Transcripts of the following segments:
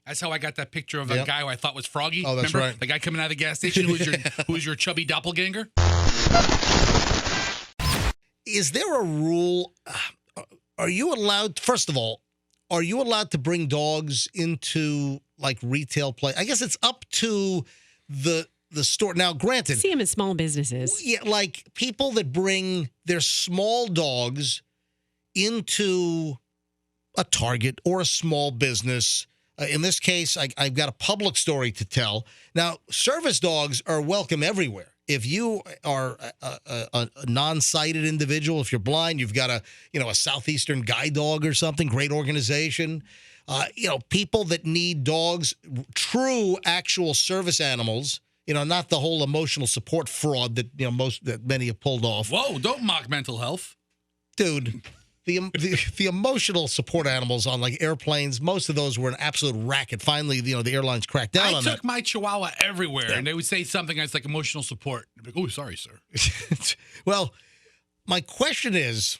That's how I got that picture of a guy who I thought was Froggy. Oh, that's Remember? right. The guy coming out of the gas station who was your chubby doppelganger. Is there a rule? Are you allowed, first of all, are you allowed to bring dogs into like retail play? I guess it's up to the store. Now, granted, See them in small businesses. yeah, like people that bring their small dogs into a Target or a small business. In this case, I've got a Publix story to tell. Now, service dogs are welcome everywhere. If you are a non-sighted individual, if you're blind, you've got a Southeastern guide dog or something, great organization. People that need dogs, true actual service animals, not the whole emotional support fraud that many have pulled off. Whoa, don't mock mental health. Dude, the emotional support animals on like airplanes, most of those were an absolute racket. Finally, the airlines cracked down on that. I took my Chihuahua everywhere, and they would say something that's like emotional support. I'd be like, oh, sorry, sir. Well, my question is,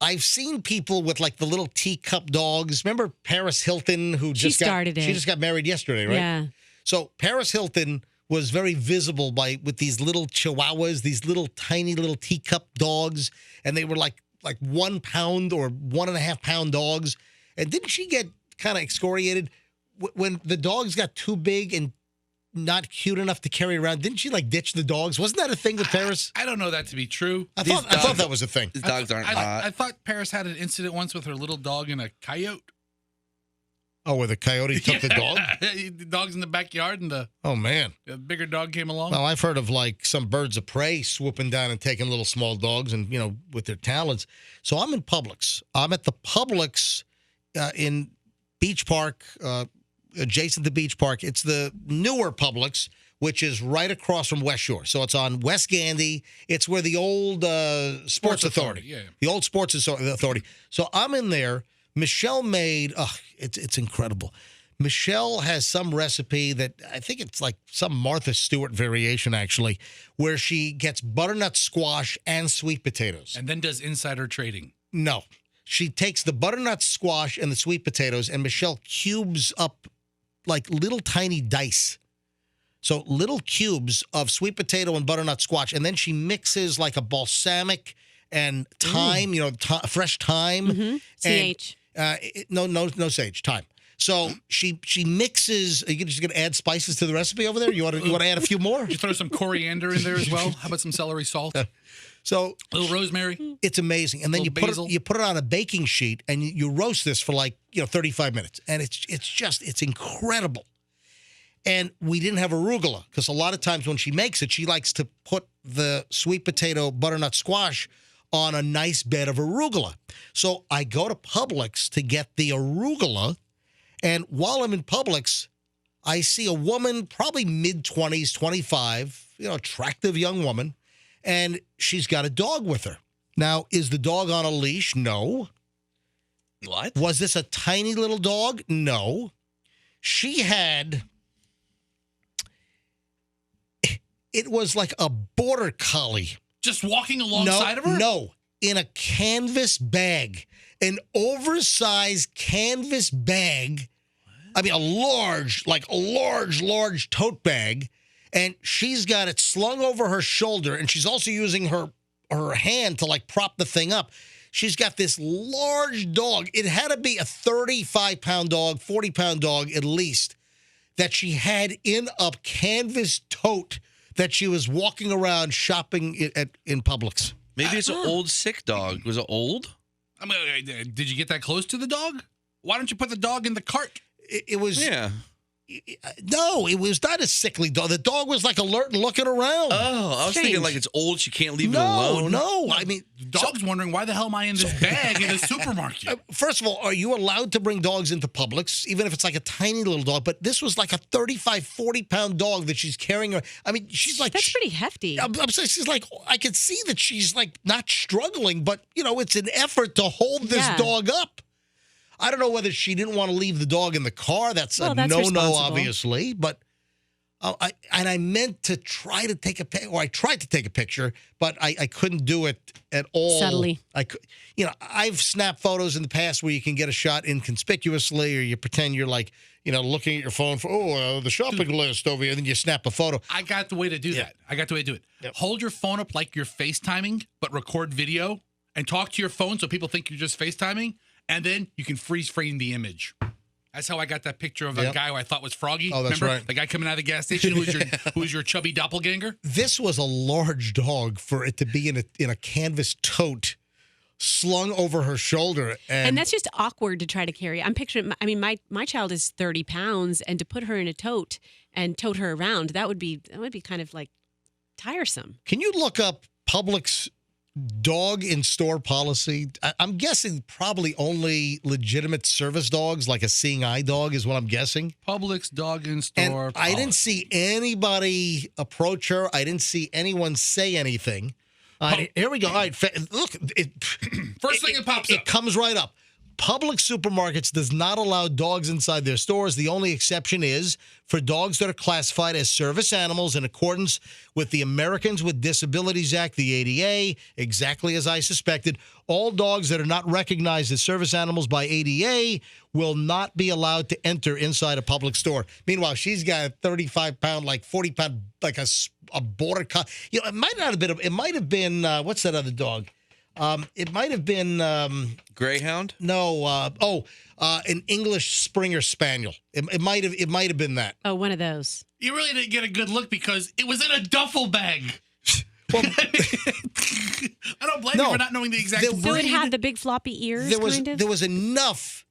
I've seen people with like the little teacup dogs. Remember Paris Hilton, who She just got married yesterday, right? Yeah. So Paris Hilton was very visible with these little Chihuahuas, these little tiny little teacup dogs, and they were like 1 pound or 1.5 pound dogs. And didn't she get kind of excoriated when the dogs got too big and not cute enough to carry around? Didn't she like ditch the dogs? Wasn't that a thing with Paris? I don't know that to be true. I thought that was a thing. These dogs aren't hot. I thought Paris had an incident once with her little dog and a coyote. Oh, where the coyote took the dog? The dog's in the backyard, and the bigger dog came along. Well, I've heard of like some birds of prey swooping down and taking little small dogs and, with their talons. So I'm in Publix. I'm at the Publix in Beach Park, adjacent to Beach Park. It's the newer Publix, which is right across from West Shore. So it's on West Gandy. It's where the old Sports Authority. Yeah. The old Sports Authority. So I'm in there. Michelle made, it's incredible. Michelle has some recipe that I think it's like some Martha Stewart variation, actually, where she gets butternut squash and sweet potatoes. And then does insider trading. No. She takes the butternut squash and the sweet potatoes, and Michelle cubes up like little tiny dice. So little cubes of sweet potato and butternut squash, and then she mixes like a balsamic and thyme, fresh thyme. Mm-hmm. CH. No sage, thyme. So she mixes. Are you just going to add spices to the recipe over there? You want to add a few more? You throw some coriander in there as well. How about some celery salt? So a little rosemary. It's amazing. And then you put it on a baking sheet and you roast this for 35 minutes, and it's incredible. And we didn't have arugula because a lot of times when she makes it, she likes to put the sweet potato butternut squash on a nice bed of arugula. So I go to Publix to get the arugula, and while I'm in Publix, I see a woman, probably mid-20s, 25, attractive young woman, and she's got a dog with her. Now, is the dog on a leash? No. What? Was this a tiny little dog? No. She had... It was like a border collie. Just walking alongside of her? No, in a canvas bag. An oversized canvas bag. I mean, a large tote bag. And she's got it slung over her shoulder, and she's also using her hand to, prop the thing up. She's got this large dog. It had to be a 35-pound dog, 40-pound dog at least, that she had in a canvas tote that she was walking around shopping in Publix. Maybe it's an old sick dog. Was it old? I mean, did you get that close to the dog? Why don't you put the dog in the cart? It was... Yeah. No, it was not a sickly dog. The dog was alert and looking around. Oh, I was thinking it's old. She can't leave it alone. No. I mean, the dog's wondering, why the hell am I in this bag in a supermarket? First of all, are you allowed to bring dogs into Publix, even if it's like a tiny little dog? But this was like a 35, 40-pound dog that she's carrying. I mean, she's like... That's pretty hefty. I'm saying she's like... I can see that she's not struggling, but, it's an effort to hold this dog up. I don't know whether she didn't want to leave the dog in the car. That's a no-no, obviously. But I meant to try to take a picture, or I tried to take a picture, but I couldn't do it at all. Subtly. I've snapped photos in the past where you can get a shot inconspicuously, or you pretend you're like, looking at your phone for, the shopping list over here, and then you snap a photo. I got the way to do that. I got the way to do it. Yep. Hold your phone up like you're FaceTiming, but record video and talk to your phone so people think you're just FaceTiming, and then you can freeze frame the image. That's how I got that picture of a guy who I thought was Froggy. Oh, that's Remember? right. The guy coming out of the gas station who's your chubby doppelganger? This was a large dog for it to be in a canvas tote slung over her shoulder. And that's just awkward to try to carry. I'm picturing, my child is 30 pounds, and to put her in a tote and tote her around, that would be kind of like tiresome. Can you look up Publix dog in store policy? I'm guessing probably only legitimate service dogs, like a seeing eye dog, is what I'm guessing. Publix dog in store And policy. I didn't see anybody approach her. I didn't see anyone say anything. Here we go. All right, look. First thing that pops up. It comes right up. Publix supermarkets does not allow dogs inside their stores. The only exception is for dogs that are classified as service animals in accordance with the Americans with Disabilities Act, the ADA, exactly as I suspected. All dogs that are not recognized as service animals by ADA will not be allowed to enter inside a Publix store. Meanwhile, she's got a 35-pound, like 40-pound, like a border collie. It might not have been. It might have been. What's that other dog? It might have been Greyhound. No, an English Springer Spaniel. It might have been that. Oh, one of those. You really didn't get a good look because it was in a duffel bag. Well, I don't blame you for not knowing the exact breed. So it had the big floppy ears. There was enough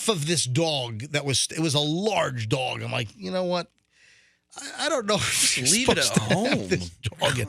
of this dog it was a large dog. I'm like, you know what? I don't know if leave it at home. This dog.